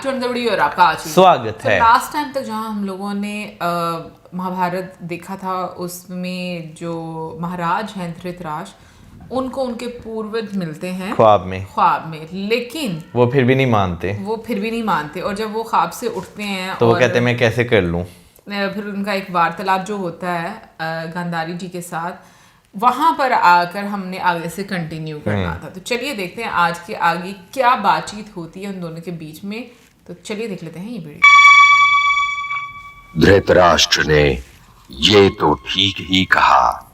To another video और आपका आज स्वागत है। लास्ट टाइम तक जहाँ हम लोगों ने महाभारत देखा था उसमें जो महाराज हैं धृतराष्ट्र, उनको उनके पूर्वज मिलते हैं ख्वाब में, लेकिन वो फिर भी नहीं मानते और जब वो ख्वाब से उठते हैं तो वो कहते हैं मैं कैसे कर लूं। फिर उनका एक वार्तालाप जो होता है गांधारी जी के साथ, वहां पर आकर हमने आगे से कंटिन्यू करना था। तो चलिए देखते हैं आज के आगे क्या बातचीत होती है उन दोनों के बीच में। तो चलिए देख लेते हैं ये वीडियो। धृतराष्ट्र ने ये तो ठीक ही कहा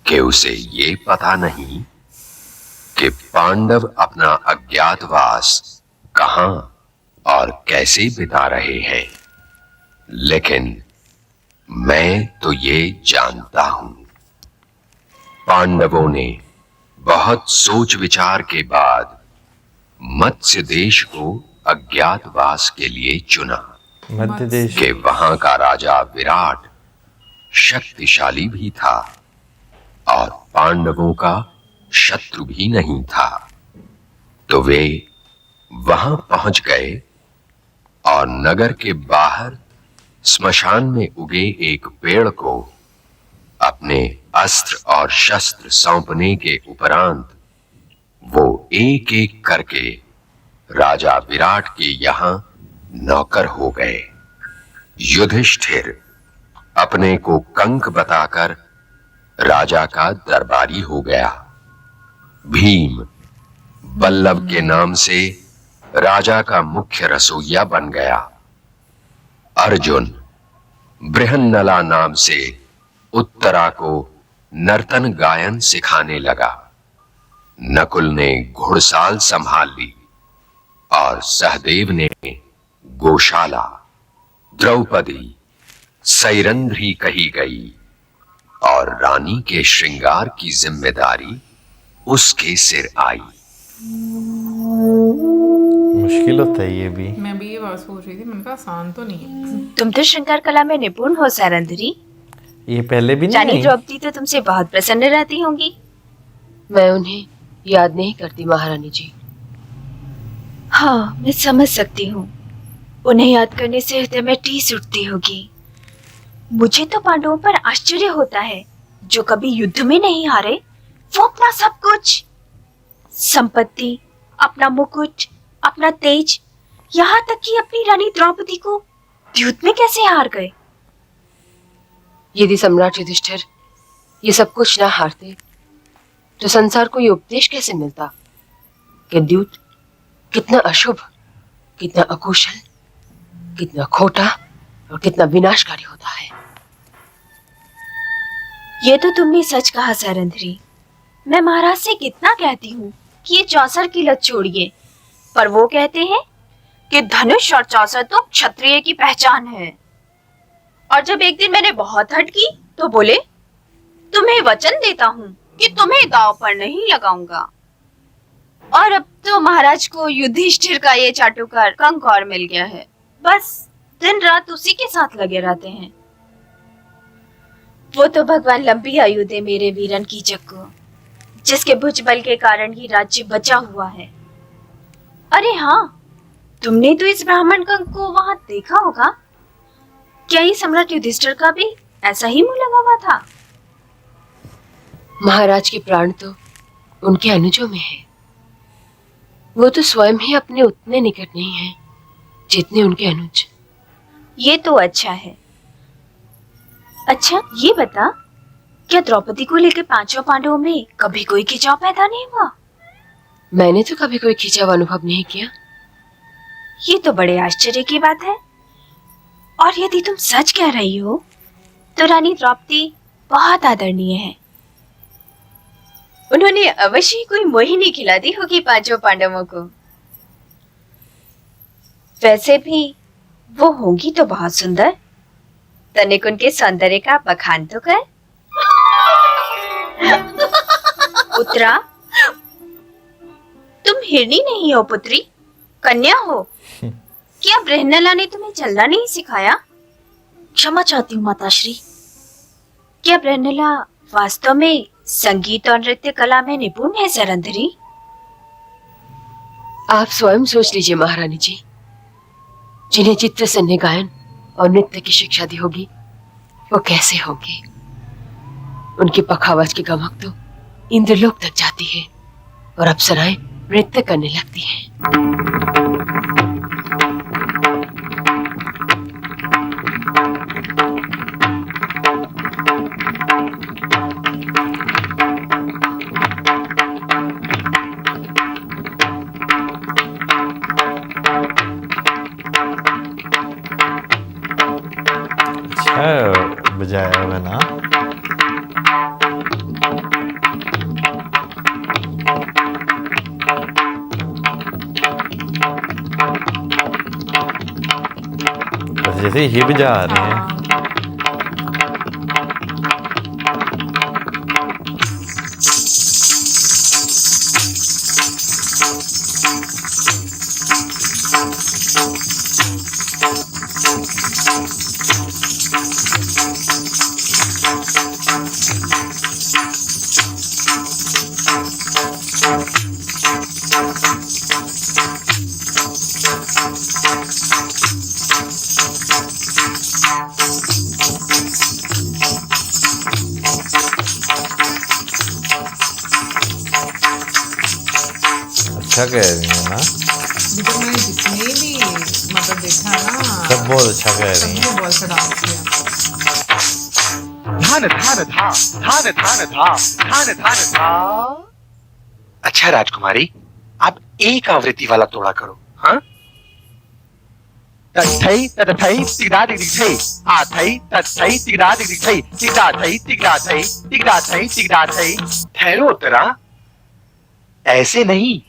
कि उसे ये पता नहीं कि पांडव अपना अज्ञातवास कहां और कैसे बिता रहे हैं, लेकिन मैं तो ये जानता हूं। पांडवों ने बहुत सोच विचार के बाद मत्स्य देश को अज्ञातवास के लिए चुना। मध्य देश कि वहां का राजा विराट शक्तिशाली भी था और पांडवों का शत्रु भी नहीं था। तो वे वहां पहुंच गए और नगर के बाहर स्मशान में उगे एक पेड़ को अपने अस्त्र और शस्त्र सौंपने के उपरांत वो एक एक करके राजा विराट के यहां नौकर हो गए। युधिष्ठिर अपने को कंक बताकर राजा का दरबारी हो गया। भीम बल्लभ के नाम से राजा का मुख्य रसोइया बन गया। अर्जुन बृहन्नला नाम से उत्तरा को नर्तन गायन सिखाने लगा। नकुल ने घुड़साल संभाल ली और सहदेव ने गौशाला। द्रौपदी सैरंध्री कही गई और रानी के श्रृंगार की जिम्मेदारी उसके सिर आई। मुश्किल होता है ये भी। मैं भी ये बात सोच रही थी, मैंने कहा आसान तो नहीं है। तुम तो श्रृंगार कला में निपुण हो सैरंध्री। ये पहले भी रानी नहीं। द्रौपदी तो तुमसे बहुत प्रसन्न रहती होंगी। मैं उन्हें याद नहीं करती महारानी जी। हाँ, मैं समझ सकती हूँ। उन्हें याद करने से हृदय में टीस उठती होगी। मुझे तो पांडवों पर आश्चर्य होता है, जो कभी युद्ध में नहीं हारे। वो अपना सब कुछ, संपत्ति, अपना मुकुट, अपना तेज, यहाँ तक कि अपनी रानी द्रौपदी को युद्ध में कैसे हार गए। यदि सम्राट युधिष्ठिर ये सब कुछ ना हारते तो संसार को ये उपदेश कैसे मिलता कि द्यूत कितना अशुभ, कितना अकुशल, कितना खोटा और कितना विनाशकारी होता है। ये तो तुमने सच कहा सैरंध्री। मैं महाराज से कितना कहती हूँ कि ये चौसर की लत छोड़िए, पर वो कहते हैं कि धनुष और चौसर तो क्षत्रिय की पहचान है। और जब एक दिन मैंने बहुत हट की तो बोले, तुम्हें वचन देता हूँ कि तुम्हें दांव पर नहीं लगाऊंगा। और अब तो महाराज को युधिष्ठिर का ये चाटुकार कंक और मिल गया है। बस दिन रात उसी के साथ लगे रहते हैं। वो तो भगवान लंबी आयु दे मेरे वीरन की जग्गू, जिसके भुजबल के कारण ही राज्य बचा हुआ है। अरे हाँ, तुमने तो इस ब्राह्मण कंक को वहां देखा होगा। क्या ये सम्राट युधिष्ठिर का भी ऐसा ही मुंह लगा हुआ था? महाराज के प्राण तो उनके अनुजों में है। वो तो स्वयं ही अपने उतने निकट नहीं है जितने उनके अनुज। ये तो अच्छा है। अच्छा ये बता, क्या द्रौपदी को लेकर पांचों पांडवों में कभी कोई खिंचाव पैदा नहीं हुआ? मैंने तो कभी कोई खिंचाव अनुभव नहीं किया। ये तो बड़े आश्चर्य की बात है। और यदि तुम सच कह रही हो तो रानी द्रौपदी बहुत आदरणीय है। उन्होंने अवश्य ही कोई मोहिनी खिला दी होगी पांचों पांडवों को। वैसे भी वो होंगी तो बहुत सुंदर। तनिक उनके सौंदर्य का बखान तो कर। उत्तरा, तुम हिरनी नहीं हो पुत्री, कन्या हो। क्या बृहन्नला ने तुम्हें चलना नहीं सिखाया? क्षमा चाहती हूँ माताश्री। क्या बृहन्नला वास्तव में संगीत और नृत्य कला में निपुण है सैरंध्री? आप स्वयं सोच लीजिए महारानी जी। जिन्हें चित्रसेन ने गायन और नृत्य की शिक्षा दी होगी वो कैसे होंगे? उनकी पखावज की गमक तो इंद्रलोक तक जाती है और अप्सराएं नृत्य करने लगती हैं। अच्छा बजाया हुआ ना। जैसे ये बजा रहे हैं। अच्छा कह रही है ना। अभी तक मैंने जितने भी मतलब देखा ना, सब बहुत अच्छा कह रही हैं। सबने बहुत अच्छा डांस किया। धान धान धा धान धान धा धान धान धा। अच्छा राजकुमारी, आप एक आवृत्ति वाला तोड़ा करो। हाँ, तथई तथई तिगड़ा दिग दिग आ थई तथई तिगड़ा दिग दिग तिगड़ा थई तिगड़ा थई तिगड़ा थई तिगड़ा थई। ठहरो उत्तरा, ऐसे नहीं।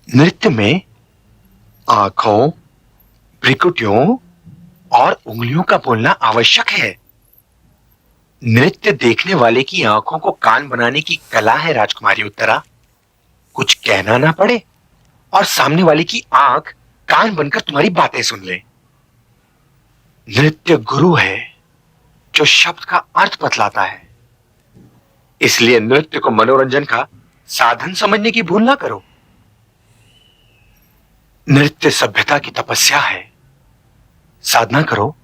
नृत्य में आंखों, भ्रिकुटियों और उंगलियों का बोलना आवश्यक है। नृत्य देखने वाले की आंखों को कान बनाने की कला है राजकुमारी उत्तरा। कुछ कहना ना पड़े और सामने वाले की आंख कान बनकर तुम्हारी बातें सुन ले। नृत्य गुरु है जो शब्द का अर्थ बतलाता है। इसलिए नृत्य को मनोरंजन का साधन समझने की भूल ना करो। नृत्य सभ्यता की तपस्या है। साधना करो,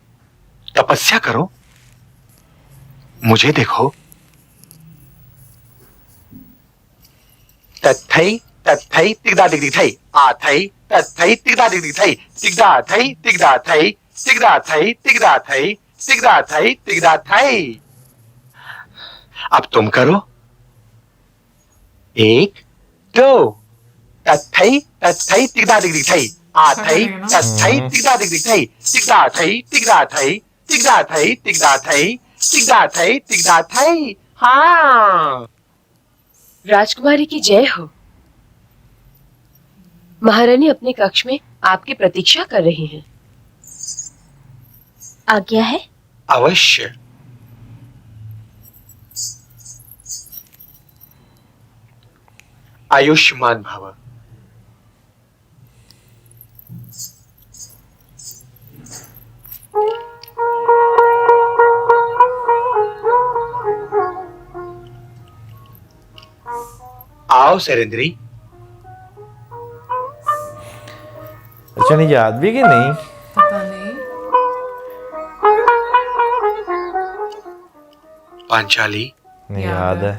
तपस्या करो। मुझे देखो। तथई तथई तिगड़ा दिग दिग थई आ थई तथई तिगड़ा दिग दिग थई तिगड़ा थई तिगड़ा थई तिगड़ा थई तिगड़ा थई तिगड़ा थई तिगड़ा थई। अब तुम करो। 1 2 तथई तथई तिगड़ा दिग दिग थई आ थई तथई तिगड़ा दिग दिग थई तिगड़ा थई तिगड़ा थई तिगड़ा थई तिगड़ा थई तिगड़ा थई तिगड़ा थई। हाँ, राजकुमारी की जय हो। महारानी अपने कक्ष में आपकी प्रतीक्षा कर रही हैं। आज्ञा है? अवश्य। आयुष्मान भव। आओ सरेंद्री। अच्छा नहीं याद भी कि नहीं? पता नहीं। पांचाली, नहीं याद है।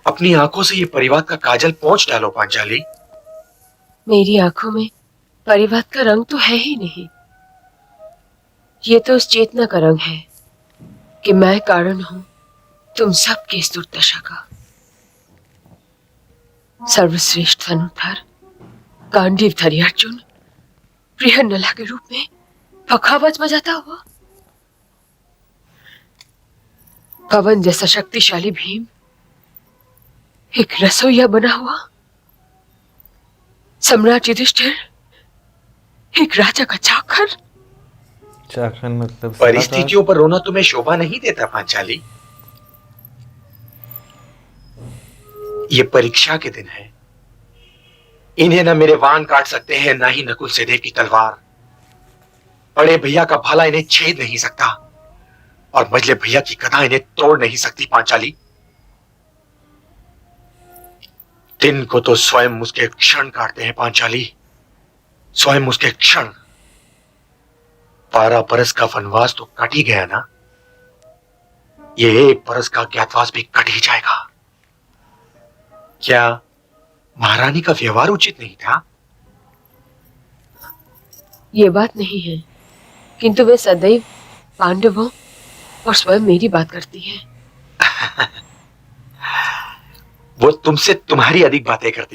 अपनी आंखों से ये परिवाद का काजल पोंछ डालो पांचाली। मेरी आंखों में परिवाद का रंग तो है ही नहीं। ये तो उस चेतना का रंग है कि मैं कारण हूं तुम सबकी इस दुर्दशा का। सर्वश्रेष्ठ धनुर्धर गांडीवधारी अर्जुन बृहन्नला के रूप में पखावज बजाता हुआ, पवन जैसा शक्तिशाली भीम एक रसोईया बना हुआ, सम्राट युधिष्ठिर एक राजा का चाकर। चाकर मतलब परिस्थितियों पर रोना तुम्हें शोभा नहीं देता पांचाली। ये परीक्षा के दिन है। इन्हें ना मेरे वान काट सकते हैं, ना ही नकुल सहदेव की तलवार। बड़े भैया का भाला इन्हें छेद नहीं सकता और मझले भैया की गदा इन्हें तोड़ नहीं सकती पांचाली। दिन को तो स्वयं उसके क्षण काटते हैं पांचाली, स्वयं उसके क्षण। 12 बरस का वनवास तो कट ही गया ना, ये 1 बरस का अज्ञातवास भी कट ही जाएगा। क्या महारानी का व्यवहार उचित नहीं था? ये बात नहीं है, किंतु वे सदैव पांडवों और स्वयं मेरी बात करती है। वो तुमसे तुम्हारी अधिक बातें करती